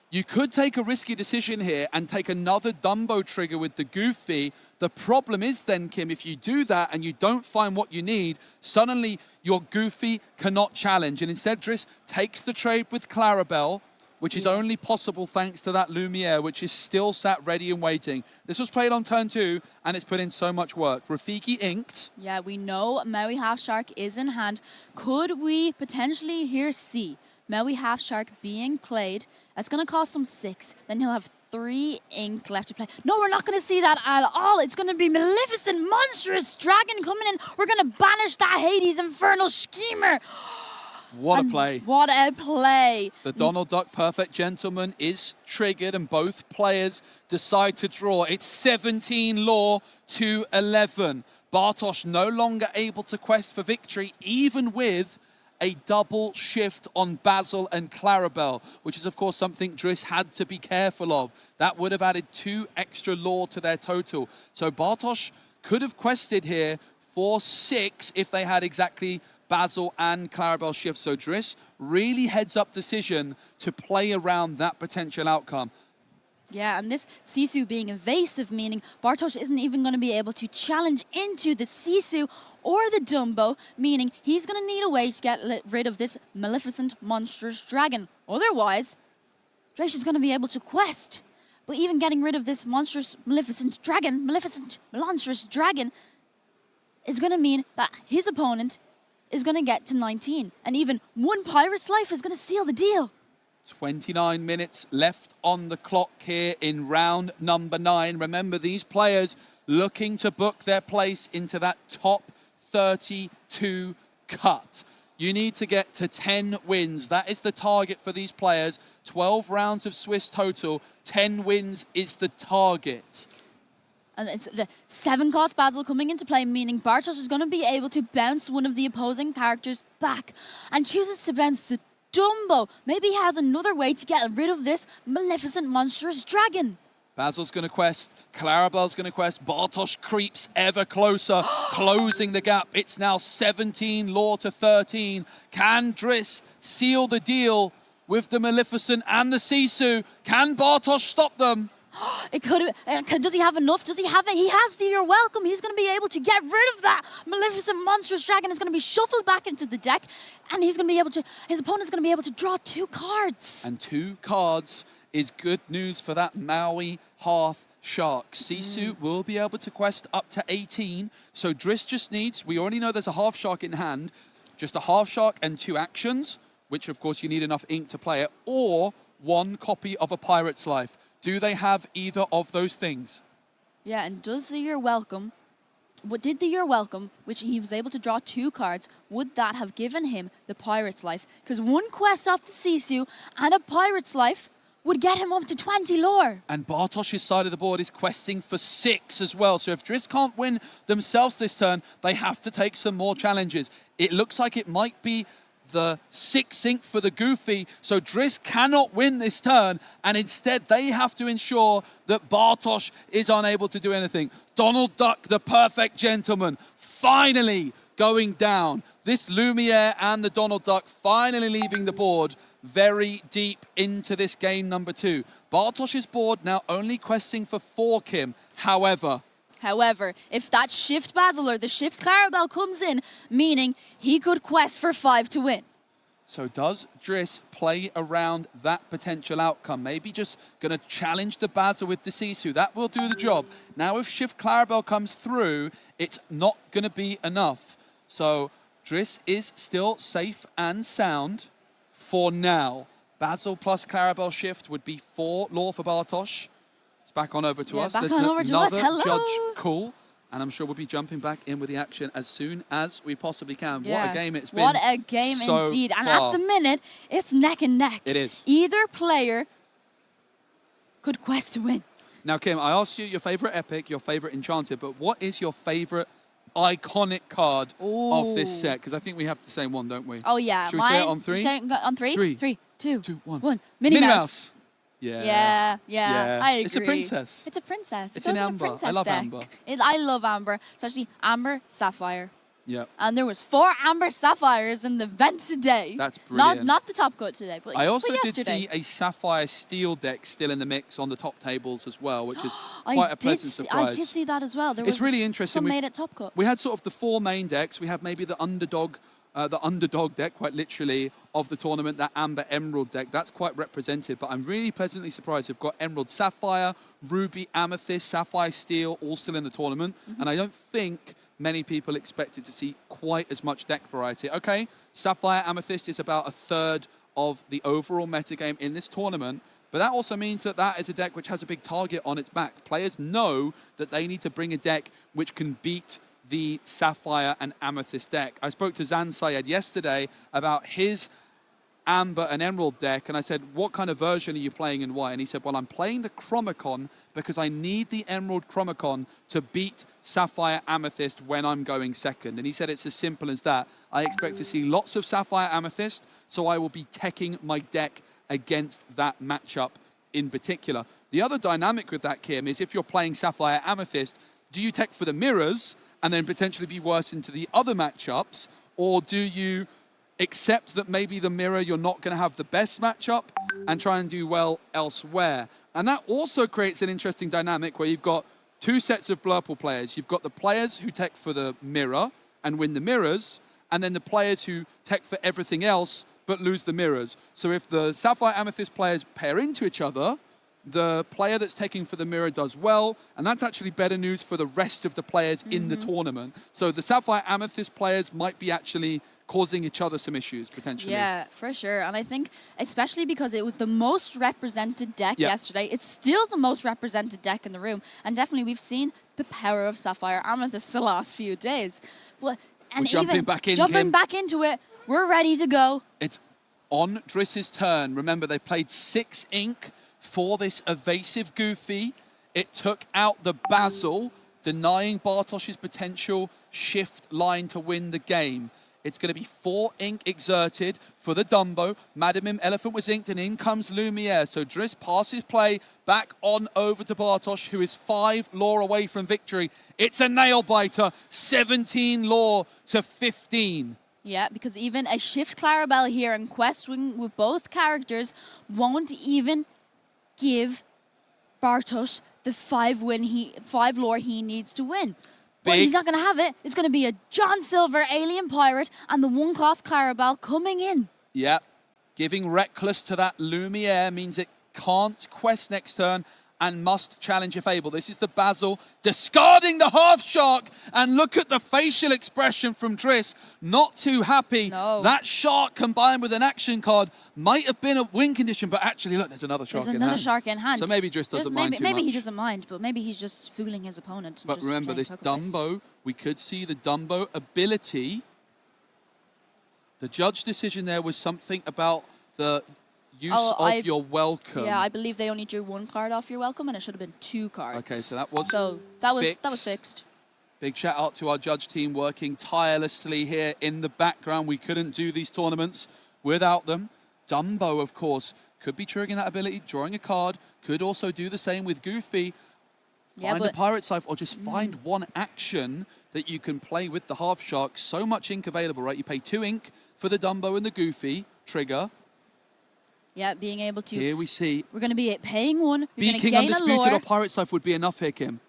You could take a risky decision here and take another Dumbo trigger with the Goofy. The problem is then, Kim, if you do that and you don't find what you need, suddenly your Goofy cannot challenge. And instead, Driss takes the trade with Clarabelle, which is only possible thanks to that Lumiere, which is still sat ready and waiting. This was played on turn 2, and it's put in so much work. Rafiki inked. Yeah, we know Maui Half Shark is in hand. Could we potentially here see Maui Half Shark being played? That's going to cost him 6. Then he'll have 3 ink left to play. No, we're not going to see that at all. It's going to be Maleficent Monstrous Dragon coming in. We're going to banish that Hades Infernal Schemer. What a play. What a play. The Donald Duck Perfect Gentleman is triggered and both players decide to draw. It's 17 lore to 11. Bartosz no longer able to quest for victory, even with a double shift on Basil and Clarabelle, which is, of course, something Driss had to be careful of. That would have added 2 extra lore to their total. So Bartosz could have quested here for 6 if they had exactly Basil and Clarabelle shift. So Driss really heads up decision to play around that potential outcome. Yeah, and this Sisu being evasive, meaning Bartosz isn't even going to be able to challenge into the Sisu or the Dumbo, meaning he's going to need a way to get rid of this Maleficent Monstrous Dragon. Otherwise, Driss is going to be able to quest. But even getting rid of this Maleficent Monstrous Dragon is going to mean that his opponent is going to get to 19. And even 1 Pirate's Life is going to seal the deal. 29 minutes left on the clock here in round number 9. Remember, these players looking to book their place into that top 32 cut. You need to get to 10 wins. That is the target for these players. 12 rounds of Swiss total. 10 wins is the target. And it's the 7-cost Basil coming into play, meaning Bartosz is going to be able to bounce one of the opposing characters back and chooses to bounce the Dumbo. Maybe he has another way to get rid of this Maleficent Monstrous Dragon. Basil's going to quest, Clarabelle's going to quest, Bartosz creeps ever closer, closing the gap. It's now 17 lore to 13. Can Driss seal the deal with the Maleficent and the Sisu? Can Bartosz stop them? It could. Does he have enough? Does he have it? He has the You're Welcome. He's going to be able to get rid of that Maleficent Monstrous Dragon. Is going to be shuffled back into the deck, and he's going to be able to. His opponent's going to be able to draw 2 cards. And 2 cards is good news for that Maui Half Shark. Sisu will be able to quest up to 18. So Driss just needs. We already know there's a Half Shark in hand. Just a Half Shark and 2 actions, which of course you need enough ink to play it, or 1 copy of a Pirate's Life. Do they have either of those things? Yeah, and does the You're Welcome, what did the You're Welcome, which he was able to draw 2 cards, would that have given him the Pirate's Life? Because 1 quest off the Sisu and a Pirate's Life would get him up to 20 lore. And Bartosz's side of the board is questing for 6 as well. So if Driss can't win themselves this turn, they have to take some more challenges. It looks like it might be the 6 ink for the Goofy, so Driss cannot win this turn, and instead they have to ensure that Bartosz is unable to do anything. Donald Duck, the Perfect Gentleman, finally going down. This Lumiere and the Donald Duck finally leaving the board very deep into this game number 2. Bartosz's board now only questing for 4, Kim. However, if that Shift Basil or the Shift Clarabelle comes in, meaning he could quest for 5 to win. So does Driss play around that potential outcome? Maybe just going to challenge the Basil with the Sisu. That will do the job. Now if Shift Clarabelle comes through, it's not going to be enough. So Driss is still safe and sound for now. Basil plus Clarabelle Shift would be 4 lore for Bartosz. Back on over to us. Back There's on over to us. another Hello. Judge call, and I'm sure we'll be jumping back in with the action as soon as we possibly can. Yeah. What a game it's been. What a game so indeed. And far. at the minute, it's neck and neck. It is. Either player could quest to win. Now, Kim, I asked you your favorite epic, your favorite enchanted, but what is your favorite iconic card of this set? Because I think we have the same one, don't we? Oh, yeah. Should we say it on 3? On 3? 3, 3, 2, 1. Minnie Mouse. Yeah. Yeah, I agree. It's a princess. It's a princess. It's It in goes in a amber. princess I love deck. amber. I love amber, especially amber, sapphire. Yep. And there was 4 Amber Sapphires in the event today. That's brilliant. Not the top cut today, but I also but did yesterday. see a Sapphire Steel deck still in the mix on the top tables as well, which is quite a pleasant surprise. I did see that as well. There It's was really interesting. some made at top cut. We had sort of the 4 main decks. We have maybe the underdog deck, quite literally, of the tournament, that Amber Emerald deck. That's quite representative, but I'm really pleasantly surprised. We've got Emerald Sapphire, Ruby Amethyst, Sapphire Steel, all still in the tournament. And I don't think many people expected to see quite as much deck variety. Okay, Sapphire Amethyst is about a third of the overall metagame in this tournament, but that also means that that is a deck which has a big target on its back. Players know that they need to bring a deck which can beat the Sapphire and Amethyst deck. I spoke to Zan Syed yesterday about his Amber and Emerald deck, and I said, what kind of version are you playing and why? And he said, well, I'm playing the Chromacon because I need the Emerald Chromacon to beat Sapphire Amethyst when I'm going second. And he said it's as simple as that. I expect to see lots of Sapphire Amethyst, so I will be teching my deck against that matchup in particular. The other dynamic with that, Kim, is if you're playing Sapphire Amethyst, do you tech for the mirrors and then potentially be worse into the other matchups, or do you accept that maybe the mirror you're not going to have the best matchup and try and do well elsewhere? And that also creates an interesting dynamic where you've got 2 sets of Blurple players. You've got the players who tech for the mirror and win the mirrors, and then the players who tech for everything else but lose the mirrors. So if the Sapphire Amethyst players pair into each other, the player that's taking for the mirror does well, and that's actually better news for the rest of the players in the tournament. So the Sapphire Amethyst players might be actually causing each other some issues, potentially. Yeah, for sure. And I think, especially because it was the most represented deck yesterday, it's still the most represented deck in the room. And definitely we've seen the power of Sapphire Amethyst the last few days. But We're jumping back into it, we're ready to go. It's on Driss's turn. Remember, they played 6 ink for this evasive Goofy. It took out the Basil, denying Bartosz's potential shift line to win the game. It's going to be 4 ink exerted for the Dumbo. Madam Elephant was inked, and in comes Lumiere. So Driss passes play back on over to Bartosz, who is 5 lore away from victory. It's a nail biter, 17 lore to 15. Yeah, because even a shift Clarabelle here and Quest Wing with both characters won't even give Bartosz the 5 lore he needs to win. But he's not going to have it. It's going to be a John Silver Alien Pirate and the 1-cost Clarabelle coming in. Yeah, giving Reckless to that Lumiere means it can't quest next turn and must challenge if able. This is the Basil discarding the Half Shark, and look at the facial expression from Driss. Not too happy. No. That shark combined with an action card might have been a win condition, but actually, look, there's another shark in hand. There's another shark in hand. So maybe Driss doesn't mind too much. Maybe he doesn't mind, but maybe he's just fooling his opponent. But remember, this Dumbo, we could see the Dumbo ability. The judge decision there was something about the use of your welcome. Yeah, I believe they only drew 1 card off your welcome, and it should have been 2 cards. Okay, so that was fixed. Big shout out to our judge team working tirelessly here in the background. We couldn't do these tournaments without them. Dumbo, of course, could be triggering that ability, drawing a card. Could also do the same with Goofy. Find a Pirate's Life, or just find one action that you can play with the Half Shark. So much ink available, right? You pay 2 ink for the Dumbo and the Goofy trigger. Yeah, being able to... Here we see... We're going to be paying 1. Beaking Undisputed or Pirate's Life would be enough here, Kim.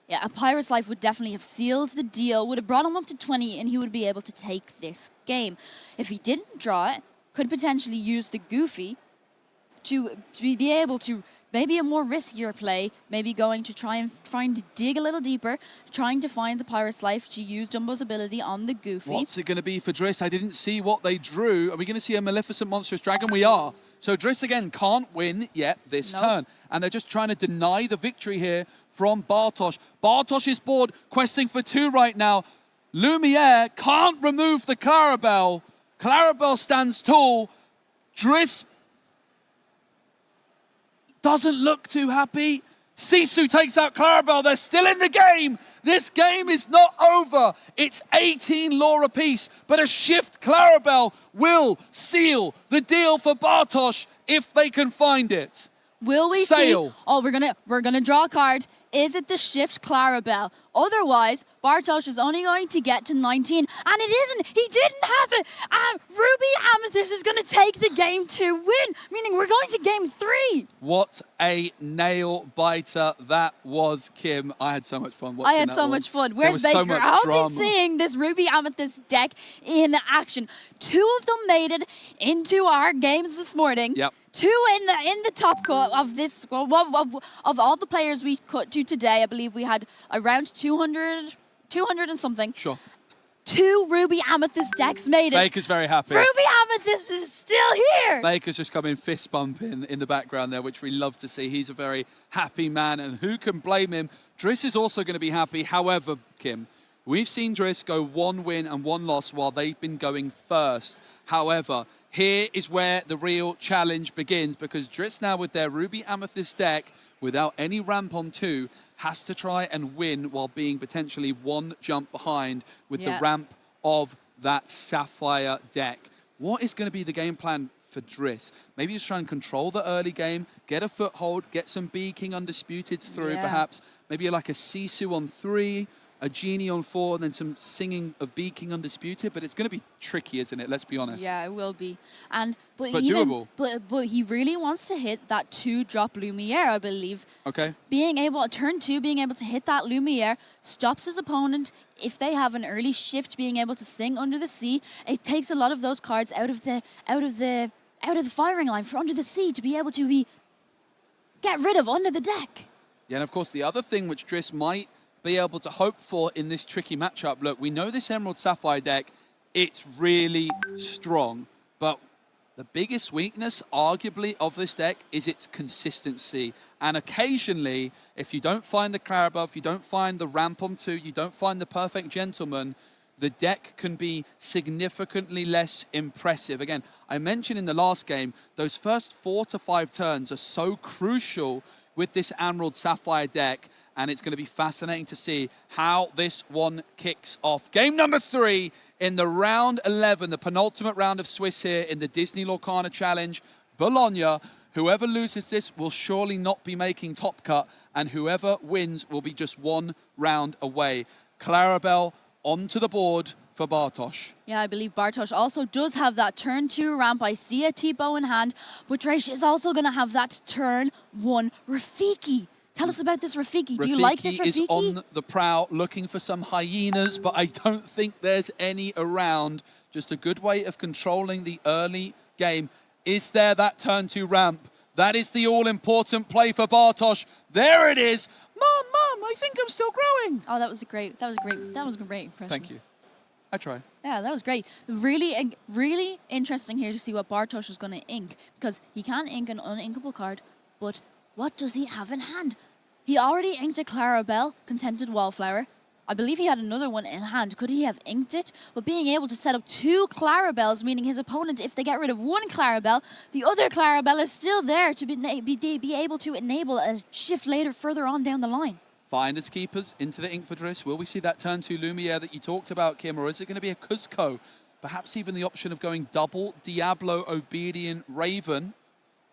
Yeah, a Pirate's Life would definitely have sealed the deal, would have brought him up to 20, and he would be able to take this game. If he didn't draw it, could potentially use the Goofy to be able to... Maybe a more riskier play, maybe going to try and dig a little deeper, trying to find the Pirate's Life to use Dumbo's ability on the Goofy. What's it going to be for Driss? I didn't see what they drew. Are we going to see a Maleficent Monstrous Dragon? We are. So Driss, again, can't win yet this turn. And they're just trying to deny the victory here from Bartosz. Bartosz is bored, questing for 2 right now. Lumiere can't remove the Clarabelle. Clarabelle stands tall. Driss doesn't look too happy. Sisu takes out Clarabelle. They're still in the game. This game is not over. It's 18 lore apiece, but a shift Clarabelle will seal the deal for Bartosz if they can find it. Will we Sail. see? Oh, we're gonna draw a card. Is it the shift Clarabelle? Otherwise, Bartosz is only going to get to 19, and it isn't. He didn't have it. Ruby Amethyst is going to take the game to win, meaning we're going to game 3. What a nail biter that was, Kim. I had so much fun watching I had that so one. much fun. There Where's was Baker? so much I'll drama. be seeing this Ruby Amethyst deck in action. 2 of them made it into our games this morning. Yep. 2 in the top cut of this of all the players we cut to today. I believe we had around 200 and something. Sure. 2 Ruby Amethyst decks made it. Baker's very happy. Ruby Amethyst is still here. Baker's just coming fist bumping in the background there, which we love to see. He's a very happy man, and who can blame him? Driss is also going to be happy. However, Kim, we've seen Driss go 1 win and 1 loss while they've been going first. However, here is where the real challenge begins, because Driss now with their Ruby Amethyst deck, without any ramp on 2, has to try and win while being potentially 1 jump behind with the ramp of that Sapphire deck. What is going to be the game plan for Driss? Maybe just try and control the early game, get a foothold, get some Beaking Undisputed through perhaps. Maybe like a Sisu on 3, a Genie on 4, and then some singing of Beaking Undisputed, but it's going to be tricky, isn't it? Let's be honest. Yeah, it will be. But doable. But he really wants to hit that 2-drop Lumiere, I believe. Okay. Being able, turn 2, being able to hit that Lumiere stops his opponent. If they have an early shift, being able to sing Under the Sea, it takes a lot of those cards out of the firing line for Under the Sea to be able to get rid of under the deck. Yeah, and of course the other thing which Driss might be able to hope for in this tricky matchup. Look, we know this Emerald Sapphire deck, it's really strong, but the biggest weakness, arguably, of this deck is its consistency. And occasionally, if you don't find the Clarabelle, if you don't find the ramp on 2, you don't find the perfect gentleman, the deck can be significantly less impressive. Again, I mentioned in the last game, those first 4 to 5 turns are so crucial with this Emerald Sapphire deck, and it's going to be fascinating to see how this one kicks off. Game number 3 in the round 11, the penultimate round of Swiss here in the Disney Lorcana Challenge, Bologna. Whoever loses this will surely not be making top cut, and whoever wins will be just 1 round away. Clarabelle onto the board for Bartosz. Yeah, I believe Bartosz also does have that turn 2 ramp. I see a T-bow in hand, but Dresh is also going to have that turn 1 Rafiki. Tell us about this Rafiki. Do you like this Rafiki? Is on the prowl looking for some hyenas, but I don't think there's any around. Just a good way of controlling the early game. Is there that turn 2 ramp? That is the all-important play for Bartosz. There it is. Mom, I think I'm still growing. Oh, that was a great impression. Thank you. I try. Yeah, that was great. Really interesting here to see what Bartosz is going to ink, because he can ink an uninkable card, but what does he have in hand? He already inked a Clarabelle, Contented Wallflower. I believe he had another one in hand. Could he have inked it? But being able to set up 2 Clarabelles, meaning his opponent, if they get rid of 1 Clarabelle, the other Clarabelle is still there to be able to enable a shift later further on down the line. Finders keepers into the ink for Driss. Will we see that turn 2 Lumiere that you talked about, Kim, or is it going to be a Cuzco? Perhaps even the option of going double Diablo Obedient Raven.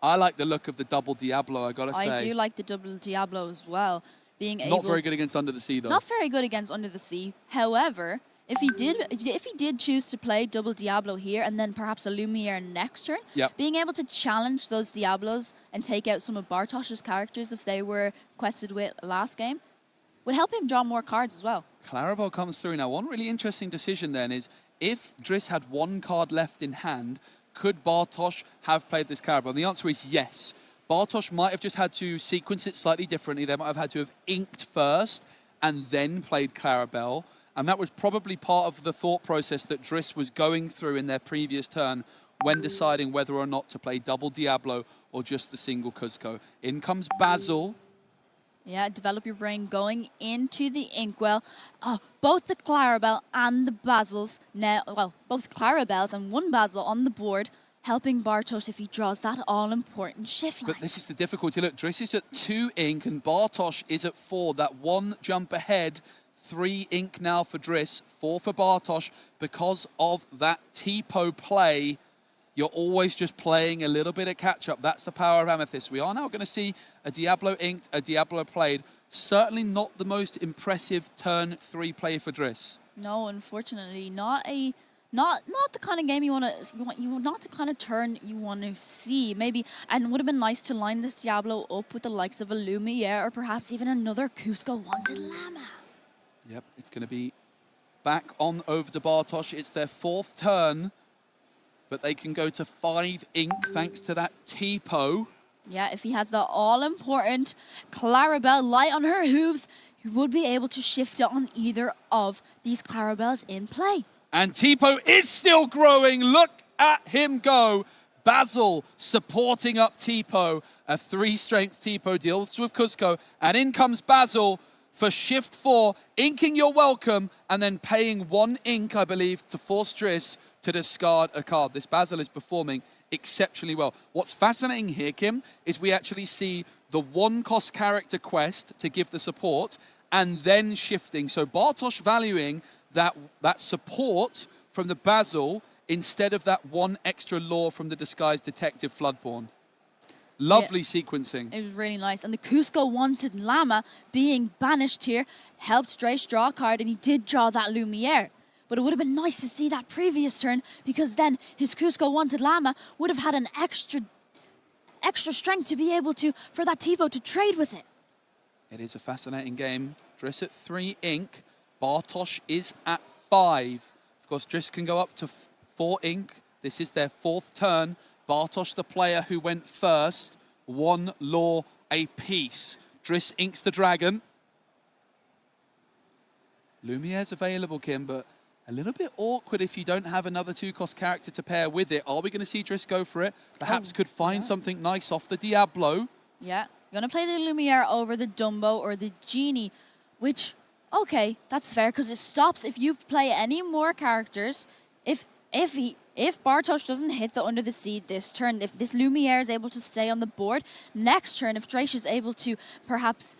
I like the look of the double Diablo, I gotta say. I do like the double Diablo as well. Not very good against Under the Sea, though. Not very good against Under the Sea. However, if he did choose to play double Diablo here and then perhaps a Lumiere next turn, being able to challenge those Diablos and take out some of Bartosz's characters if they were quested with last game would help him draw more cards as well. Clarabelle comes through. Now, one really interesting decision then is if Driss had 1 card left in hand, could Bartosz have played this Clarabelle? And the answer is yes. Bartosz might have just had to sequence it slightly differently. They might have had to have inked first and then played Clarabelle. And that was probably part of the thought process that Driss was going through in their previous turn when deciding whether or not to play double Diablo or just the single Cuzco. In comes Basil. Yeah, develop your brain going into the inkwell. Both the Clarabelle and the Basils now, well, both Clarabelles and 1 Basil on the board, helping Bartosz if he draws that all-important shift line. But this is the difficulty. Look, Driss is at 2 ink and Bartosz is at 4. That 1 jump ahead, 3 ink now for Driss, 4 for Bartosz. Because of that T-Po play, You're always just playing a little bit of catch-up. That's the power of Amethyst. We are now going to see a Diablo inked, a Diablo played. Certainly not the most impressive turn 3 play for Driss. No, unfortunately, not the kind of game not the kind of turn you want to see. Maybe, and it would have been nice to line this Diablo up with the likes of a Lumiere or perhaps even another Cusco Wanted Llama. Yep, it's going to be back on over to Bartosz. It's their 4th turn, but they can go to 5 ink thanks to that T-Po. Yeah, if he has the all-important Clarabelle light on her hooves, he would be able to shift it on either of these Clarabelles in play. And T-Po is still growing. Look at him go. Basil supporting up T-Po. A 3-strength T-Po deals with Cusco. And in comes Basil for shift 4, inking your welcome, and then paying 1 ink, I believe, to force Driss to discard a card. This Basil is performing exceptionally well. What's fascinating here, Kim, is we actually see the 1-cost character quest to give the support, and then shifting. So Bartosz valuing that support from the Basil instead of that 1 extra lore from the Disguised Detective Floodborn. Lovely sequencing. It was really nice. And the Cusco Wanted Llama being banished here helped Drace draw a card, and he did draw that Lumiere. But it would have been nice to see that previous turn, because then his Cusco Wanted Llama would have had an extra strength to be able to, for that T-Po to trade with it. It is a fascinating game. Driss at 3 ink. Bartosz is at 5. Of course, Driss can go up to 4 ink. This is their 4th turn. Bartosz, the player who went first, 1 lore apiece. Driss inks the dragon. Lumiere's available, Kim, but a little bit awkward if you don't have another 2-cost character to pair with it. Are we going to see Driss go for it? Perhaps could find something nice off the Diablo. Yeah. You're going to play the Lumiere over the Dumbo or the Genie, which, okay, that's fair, because it stops if you play any more characters. If Bartosz doesn't hit the Under the Sea this turn, if this Lumiere is able to stay on the board, next turn, if Drace is able to perhaps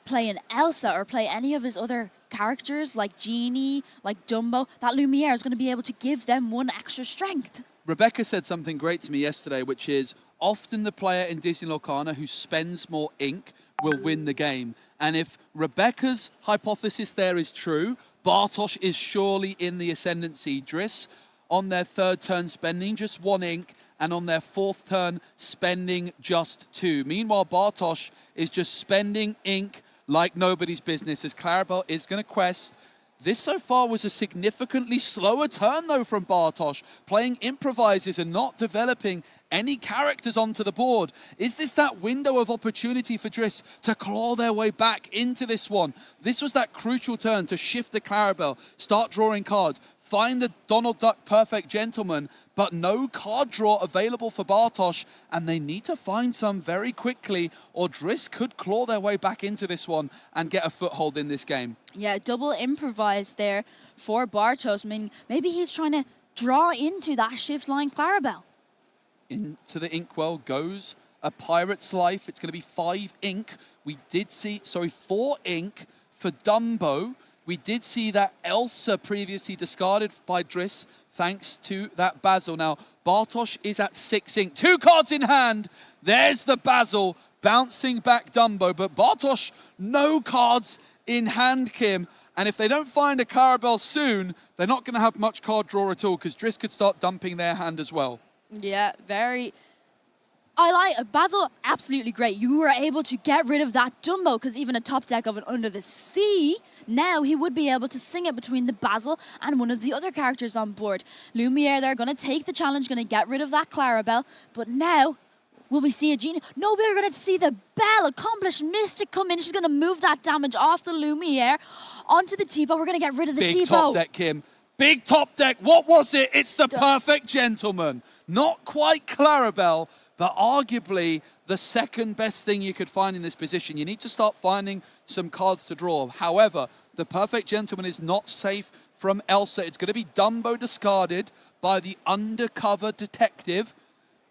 play an Elsa or play any of his other characters like Genie, like Dumbo, that Lumiere is going to be able to give them 1 extra strength. Rebecca said something great to me yesterday, which is often the player in Disney Lorcana who spends more ink will win the game. And if Rebecca's hypothesis there is true, Bartosz is surely in the ascendancy. Driss on their 3rd turn spending just 1 ink, and on their 4th turn spending just 2. Meanwhile, Bartosz is just spending ink like nobody's business, as Clarabelle is going to quest. This so far was a significantly slower turn, though, from Bartosz, playing improvises and not developing any characters onto the board. Is this that window of opportunity for Driss to claw their way back into this one? This was that crucial turn to shift the Clarabelle, start drawing cards, find the Donald Duck Perfect Gentleman, but no card draw available for Bartosz, and they need to find some very quickly, or Driss could claw their way back into this one and get a foothold in this game. Yeah, double improvise there for Bartosz. I mean, maybe he's trying to draw into that shift line Clarabelle. Into the inkwell goes a Pirate's Life. It's going to be 5 ink. We did see, 4 ink for Dumbo. We did see that Elsa previously discarded by Driss thanks to that Basil. Now, Bartosz is at 6 ink. 2 cards in hand. There's the Basil bouncing back Dumbo. But Bartosz, no cards in hand, Kim. And if they don't find a Clarabelle soon, they're not going to have much card draw at all, because Driss could start dumping their hand as well. Yeah, very... I like Basil, absolutely great. You were able to get rid of that Dumbo, because even a top deck of an Under the Sea, now he would be able to sing it between the Basil and one of the other characters on board. Lumiere, they're going to take the challenge, going to get rid of that Clarabelle, but now, will we see a Genie? No, we're going to see the Belle, Accomplished Mystic, come in. She's going to move that damage off the Lumiere onto the T-Po. We're going to get rid of the T-Po. Big top deck, Kim. Big top deck. What was it? It's the Perfect Gentleman. Not quite Clarabelle, but arguably the second best thing you could find in this position. You need to start finding some cards to draw. However, the Perfect Gentleman is not safe from Elsa. It's going to be Dumbo discarded by the Undercover Detective.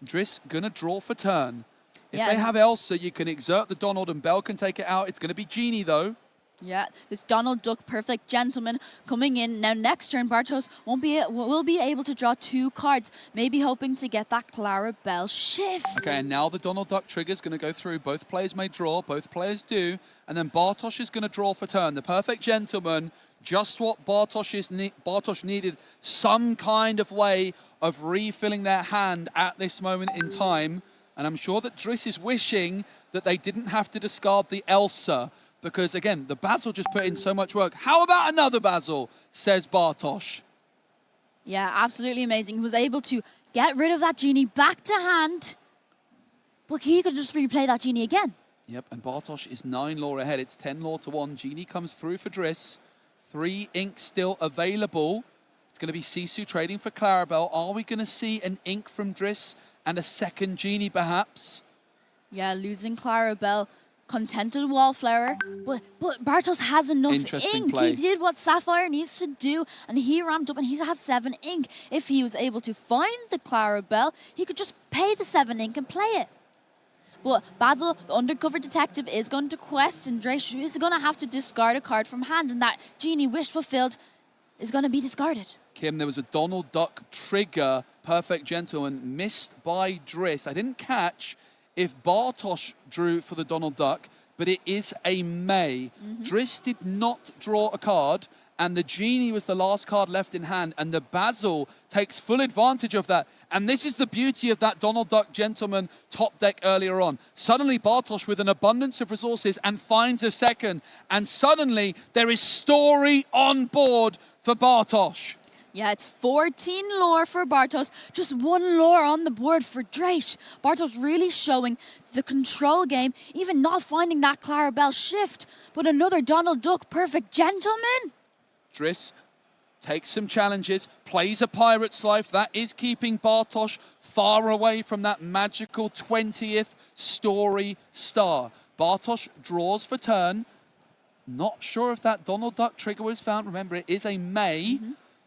Driss going to draw for turn. If they have Elsa, you can exert the Donald and Belle can take it out. It's going to be Genie, though. Yeah, this Donald Duck perfect gentleman coming in. Now next turn, Bartos will be able to draw 2 cards, maybe hoping to get that Clarabelle shift. Okay, and now the Donald Duck trigger is going to go through. Both players may draw, both players do. And then Bartosz is going to draw for turn. The perfect gentleman, just what Bartosz needed, some kind of way of refilling their hand at this moment in time. And I'm sure that Driss is wishing that they didn't have to discard the Elsa. Because, again, the Basil just put in so much work. How about another Basil, says Bartosz. Yeah, absolutely amazing. He was able to get rid of that genie back to hand, but he could just replay that genie again. Yep, and Bartosz is 9 lore ahead. It's 10 lore to 1. Genie comes through for Driss. 3 ink still available. It's going to be Sisu trading for Clarabelle. Are we going to see an ink from Driss and a second genie, perhaps? Yeah, losing Clarabelle. Contented Wallflower, but Bartos has enough ink. Play. He did what Sapphire needs to do, and he ramped up, and he has 7 ink. If he was able to find the Clarabelle, he could just pay the 7 ink and play it. But Basil, the undercover detective, is going to quest, and Drace is going to have to discard a card from hand, and that genie wish fulfilled is going to be discarded. Kim, there was a Donald Duck trigger, perfect gentleman, missed by Driss. I didn't catch if Bartosz drew for the Donald Duck, but it is a May. Driss did not draw a card, and the genie was the last card left in hand, and the Basil takes full advantage of that. And this is the beauty of that Donald Duck gentleman top deck earlier on. Suddenly Bartosz with an abundance of resources and finds a second, and suddenly there is story on board for Bartosz. Yeah, it's 14 lore for Bartos, just 1 lore on the board for Drace. Bartos really showing the control game, even not finding that Clarabelle shift, but another Donald Duck perfect gentleman. Driss takes some challenges, plays a Pirate's Life. That is keeping Bartosz far away from that magical 20th story star. Bartosz draws for turn. Not sure if that Donald Duck trigger was found. Remember, it is a May.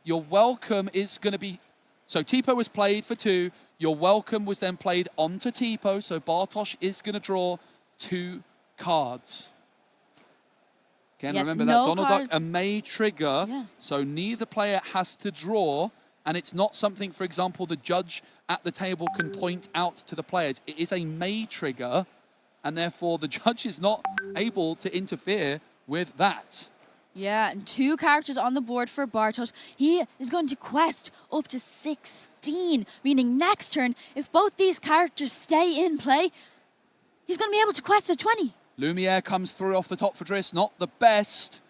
Your welcome is going to be... So Tipo was played for 2. Your welcome was then played onto Tipo. So Bartosz is going to draw 2 cards. Again, yes, remember no that Donald card. Duck, a May trigger. Yeah. So neither player has to draw. And it's not something, for example, the judge at the table can point out to the players. It is a May trigger. And therefore, the judge is not able to interfere with that. Yeah, and 2 characters on the board for Bartos. He is going to quest up to 16, meaning next turn, if both these characters stay in play, he's going to be able to quest at 20. Lumiere comes through off the top for Driss. Not the best.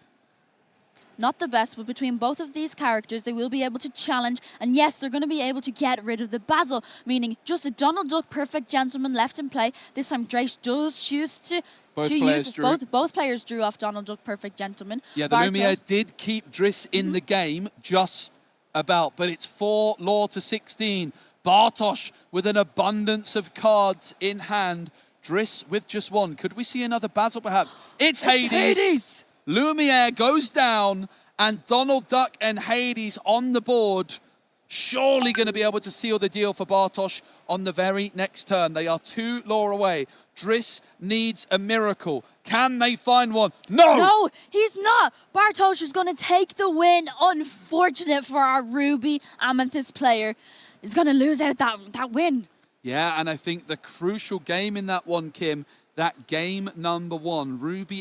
Not the best, but between both of these characters, they will be able to challenge. And yes, they're going to be able to get rid of the Basil, meaning just a Donald Duck perfect gentleman left in play. This time, Drace does choose to use both players drew off Donald Duck perfect gentleman. Yeah, the Lumiere did keep Driss in the game, just about, but it's 4 lore to 16. Bartosz with an abundance of cards in hand. Driss with just 1. Could we see another Basil, perhaps? It's Hades! Lumiere goes down, and Donald Duck and Hades on the board. Surely going to be able to seal the deal for Bartosz on the very next turn. They are 2 lore away. Driss needs a miracle. Can they find one? No! No, he's not. Bartosz is going to take the win. Unfortunate for our Ruby Amethyst player. He's going to lose out that win. Yeah, and I think the crucial game in that one, Kim, that game number 1, Ruby